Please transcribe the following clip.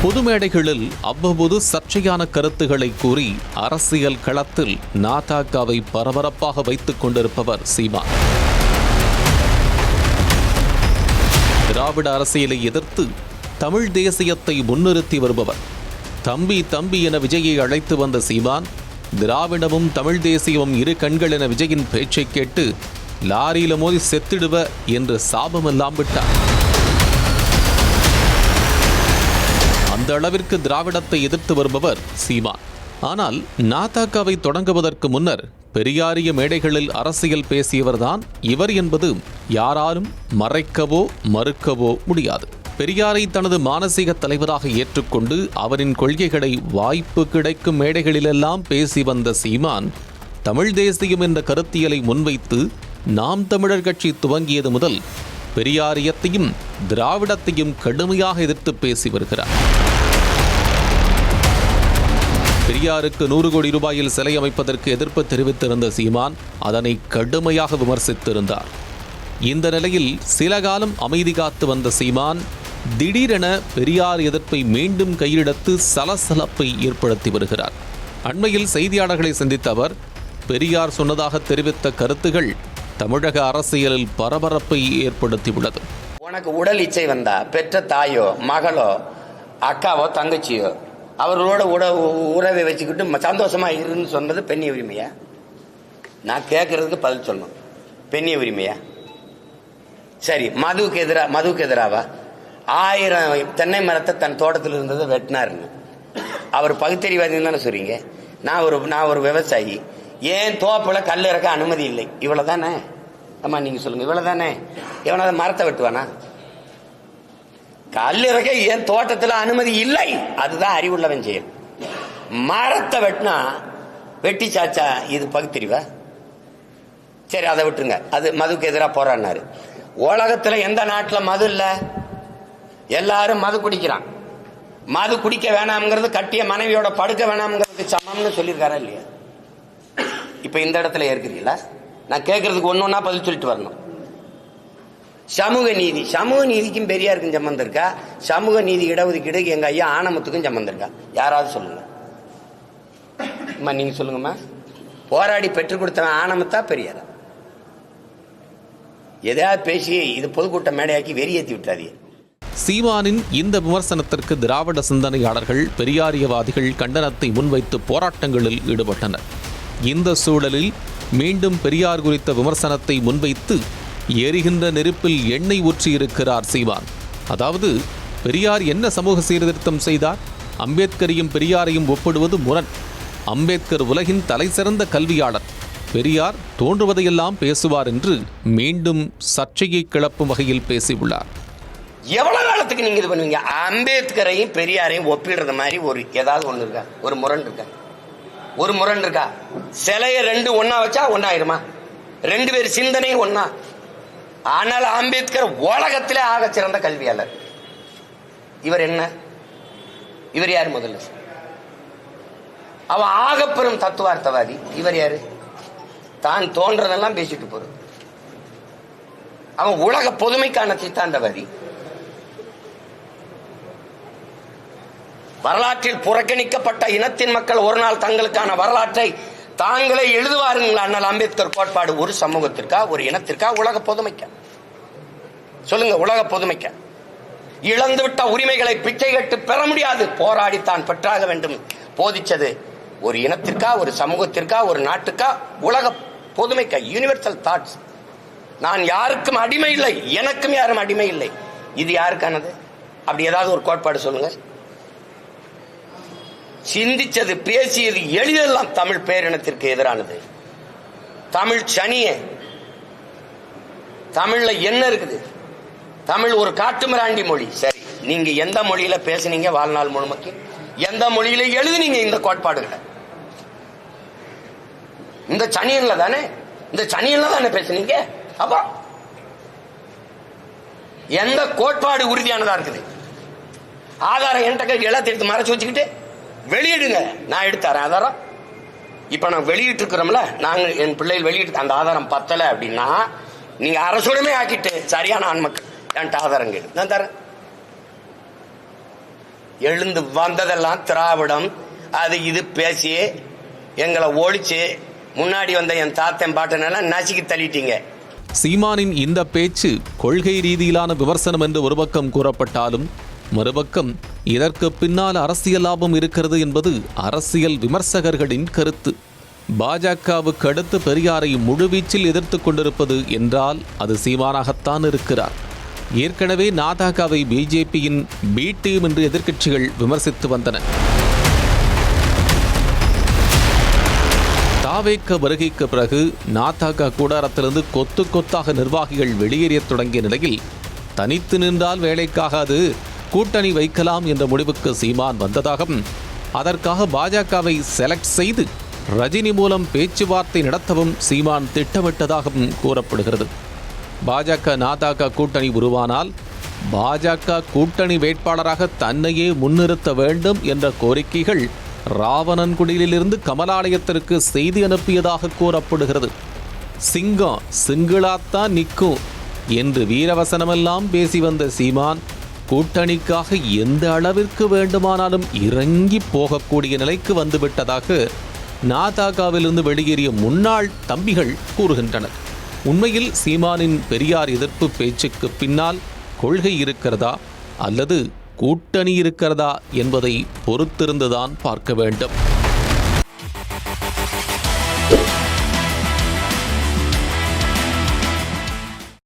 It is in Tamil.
பொது மேடைகளில் அவ்வப்போது சர்ச்சையான கருத்துக்களை கூறி அரசியல் களத்தில் நாதகவை பரபரப்பாக வைத்துக் கொண்டிருப்பவர் சீமான். திராவிட அரசியலை எதிர்த்து தமிழ் தேசியத்தை முன்னிறுத்தி வருபவர். தம்பி தம்பி என விஜயை அழைத்து வந்த சீமான், திராவிடமும் தமிழ் தேசியமும் இரு கண்கள் என விஜயின் பேச்சை கேட்டு லாரியில மோதி செத்திடுவ என்று சாபமெல்லாம் விட்டார். அந்த அளவிற்கு திராவிடத்தை எதிர்த்து வருபவர் சீமான். ஆனால் நாதகவை தொடங்குவதற்கு முன்னர் பெரியாரிய மேடைகளில் அரசியல் பேசியவர்தான் இவர் என்பது யாராலும் மறைக்கவோ மறுக்கவோ முடியாது. பெரியாரை தனது மானசீக தலைவராக ஏற்றுக்கொண்டு அவரின் கொள்கைகளை வாய்ப்பு கிடைக்கும் மேடைகளிலெல்லாம் பேசி வந்த சீமான், தமிழ் தேசியம் என்ற கருத்தியலை முன்வைத்து நாம் தமிழர் கட்சி துவங்கியது முதல் பெரியாரியத்தையும் திராவிடத்தையும் கடுமையாக எதிர்த்து பேசி வருகிறார். பெரியாருக்கு 100 கோடி ரூபாயில் சிலை அமைப்பதற்கு எதிர்ப்பு தெரிவித்திருந்த சீமான் அதனை கடுமையாக விமர்சித்திருந்தார். இந்த நிலையில் சில காலம் அமைதி காத்து வந்த சீமான் திடீரென பெரியார் எதிர்ப்பை மீண்டும் கையிலெடுத்து சலசலப்பை ஏற்படுத்தி வருகிறார். அண்மையில் செய்தியாளர்களை சந்தித்த அவர், பெரியார் சொன்னதாக தெரிவித்த கருத்துகள் தமிழக அரசியலில் பரபரப்பை ஏற்படுத்தியுள்ளது. உனக்கு உடல் இச்சை வந்தா பெற்ற தாயோ மகளோ அக்காவோ தங்கச்சியோ அவர்களோட உறவை வச்சுக்கிட்டு சந்தோஷமா இருன்னு சொன்னது பெண்ணிய உரிமையா? நான் கேட்கறதுக்கு பதில் சொல்லணும். பெண்ணிய உரிமையா? சரி, மதுவுக்கு எதிராவா? 1000 தென்னை மரத்தை தன் தோட்டத்தில் இருந்ததை வெட்டினாருன்னு அவர் பகுத்தறிவாதின்னு தானே சொல்றீங்க. நான் ஒரு விவசாயி, ஏன் தோப்புல கல் இறக்க அனுமதி இல்லை, இவ்வளவுதானே? ஆமா, நீங்க சொல்லுங்க, இவ்வளவுதானே? எவனாவது மரத்தை வெட்டுவானா? கல் இறக்க என் தோட்டத்தில் அனுமதி இல்லை, அதுதான் அறிவுள்ளவன் செயல். மரத்தை வெட்டினா வெட்டி சாச்சா இது பகுத்தறிவா? சரி, அதை விட்டுருங்க. அது மதுக்கு எதிராக போராடினாரு. உலகத்துல எந்த நாட்டில் மது இல்ல? எல்லாரும் மது குடிக்கிறான். மது குடிக்க வேணாம்ங்கிறது கட்டிய மனைவியோட படுக்க வேணாம்ங்கிறதுக்கு சமம்னு சொல்லியிருக்காரா இல்லையா? இப்ப இந்த இடத்துல இருக்கிறீங்களா? நான் கேட்கறதுக்கு ஒன்னொன்னா பதில் சொல்லிட்டு வரணும். சமூக நீதிக்கும் பெரியாருக்கும் சம்பந்தம் இருக்கா? சமூக நீதி இடஒதுக்கீடு எங்க ஐயா ஆனமுத்துக்கும் சம்பந்தம் இருக்கா? யாராவது சொல்லுங்க. நீங்க சொல்லுங்கம்மா. போராடி பெற்றுக் கொடுத்தவன் ஆனமுத்தா பெரியாரா? எதையாவது பேசி இது பொதுக்கூட்ட மேடையாக்கி வெறியேற்றி விட்டாதீங்க. சீமானின் இந்த விமர்சனத்திற்கு திராவிட சிந்தனையாளர்கள், பெரியாரியவாதிகள் கண்டனத்தை முன்வைத்து போராட்டங்களில் ஈடுபட்டனர். இந்த சூழலில் மீண்டும் பெரியார் குறித்த விமர்சனத்தை முன்வைத்து எரிகின்ற நெருப்பில் எண்ணெய் ஊற்றியிருக்கிறார் சீமான். அதாவது, பெரியார் என்ன சமூக சீர்திருத்தம் செய்தார்? அம்பேத்கரையும் பெரியாரையும் ஒப்பிடுவது முரண். அம்பேத்கர் உலகின் தலைசிறந்த கல்வியாளர், பெரியார் தோன்றுவதையெல்லாம் பேசுவார் என்று மீண்டும் சர்ச்சையை கிளப்பும் வகையில் பேசியுள்ளார். எவ்வளவு காலத்துக்கு நீங்க இது பண்ணுவீங்க? அம்பேத்கரையும் பெரியாரையும் ஒப்பிடுற மாதிரி ஏதாவது ஒண்ணு இருக்கா? ஒரு முரண் இருக்கா? சிலைய 2 ஒன்னா வச்சா ஒன்னாயிருமா? 2 பேர் சிந்தனையும் ஒன்னா. ஆனால் அம்பேத்கர் உலகத்திலே ஆக சிறந்த கல்வியாளர். இவர் என்ன? இவர் யாரு? முதல்ல அவன் ஆகப்பெரும் தத்துவார்த்தவாதி. இவர் யாரு? தான் தோன்றதெல்லாம் பேசிட்டு போறது. அவன் உலக பொதுமைக்கான சித்தாந்தவாதி. வரலாற்றில் புறக்கணிக்கப்பட்ட இனத்தின் மக்கள் ஒரு நாள் தங்களுக்கான வரலாற்றை தாங்களே எழுதுவாருங்களா? அண்ணல் அம்பேத்கர் கோட்பாடு ஒரு சமூகத்திற்கா, ஒரு இனத்திற்கா, உலக பொதுமைக்கா? சொல்லுங்க. உலக பொதுமைக்கா? இழந்துவிட்ட உரிமைகளை பிச்சை கட்டு பெற முடியாது, போராடித்தான் பெற்றாக வேண்டும் போதிச்சது ஒரு இனத்திற்கா, ஒரு சமூகத்திற்கா, ஒரு நாட்டுக்கா, உலக பொதுமைக்கா? Universal thoughts. நான் யாருக்கும் அடிமை இல்லை, எனக்கும் யாரும் அடிமை இல்லை. இது யாருக்கானது? அப்படி ஏதாவது ஒரு கோட்பாடு சொல்லுங்க. சிந்திச்சது, பேசியது, எளிதெல்லாம் தமிழ் பேரினத்திற்கு எதிரானது. தமிழ் சனிய. தமிழ்ல என்ன இருக்குது? தமிழ் ஒரு காட்டுமிராண்டி மொழி. சரி, நீங்க எந்த மொழியில பேசுனீங்க வாழ்நாள் முழுமைக்கு? எந்த மொழியில எழுதுனீங்க இந்த கோட்பாடுகளை? இந்த சனியன்ல தானே பேசுனீங்க. அப்ப எந்த கோட்பாடு உறுதியானதா இருக்குது? ஆதாரம் என்கிட்ட எல்லாத்தையும் எடுத்து மறைச்சு வச்சுக்கிட்டு வெளியிடுங்க, நான் எடுத்தாரேன் ஆதாரம். இப்ப நான் வெளியிட்டு இருக்கிறோம்ல, நாங்க என் பிள்ளைகள் வெளியிட்டு அந்த ஆதாரம் பத்தல அப்படின்னா நீங்க அரசுடமே ஆக்கிட்டு சரியான ஆண்மக்கள் என்கிட்ட ஆதாரம் கேடு, நான் தரேன். எழுந்து வந்ததெல்லாம் திராவிடம் அது இது பேசி எங்களை ஒழிச்சு முன்னாடி வந்த என் தாத்தன் பாட்டனெல்லாம் நசுக்கி தள்ளிட்டீங்க. சீமானின் இந்த பேச்சு கொள்கை ரீதியிலான விமர்சனம் என்று ஒரு பக்கம் கூறப்பட்டாலும் மறுபக்கம் இதற்கு பின்னால் அரசியல் லாபம் இருக்கிறது என்பது அரசியல் விமர்சகர்களின் கருத்து. பாஜகவுக்கு அடுத்து பெரியாரை முழுவீச்சில் எதிர்த்து கொண்டிருப்பது என்றால் அது சீமானாகத்தான் இருக்கிறார். ஏற்கனவே நாதாகாவை பிஜேபியின் பி டீம் என்று எதிர்க்கட்சிகள் விமர்சித்து வந்தன. தாவேக்க வருகைக்கு பிறகு நாதாகா கூடாரத்திலிருந்து கொத்து கொத்தாக நிர்வாகிகள் வெளியேறத் தொடங்கிய நிலையில் தனித்து நின்றால் வேலைக்காகாது, கூட்டணி வைக்கலாம் என்ற முடிவுக்கு சீமான் வந்ததாகவும் அதற்காக பாஜகவை செலக்ட் செய்து ரஜினி மூலம் பேச்சுவார்த்தை நடத்தவும் சீமான் திட்டமிட்டதாகவும் கூறப்படுகிறது. பாஜக நாதாகா கூட்டணி உருவானால் பாஜக கூட்டணி வேட்பாளராக தன்னையே முன்னிறுத்த வேண்டும் என்ற கோரிக்கைகள் ராவணன்குடியிலிருந்து கமலாலயத்திற்கு செய்தி அனுப்பியதாக கூறப்படுகிறது. சிங்கம் சிங்கிளாத்தான் நிற்கும் என்று வீரவசனமெல்லாம் பேசி வந்த சீமான் கூட்டணிக்காக எந்த அளவிற்கு வேண்டுமானாலும் இறங்கி போகக்கூடிய நிலைக்கு வந்துவிட்டதாக நாதாகாவிலிருந்து வெளியேறிய முன்னாள் தம்பிகள் கூறுகின்றனர். உண்மையில் சீமானின் பெரியார் எதிர்ப்பு பேச்சுக்கு பின்னால் கொள்கை இருக்கிறதா அல்லது கூட்டணி இருக்கிறதா என்பதை பொறுத்திருந்துதான் பார்க்க வேண்டும்.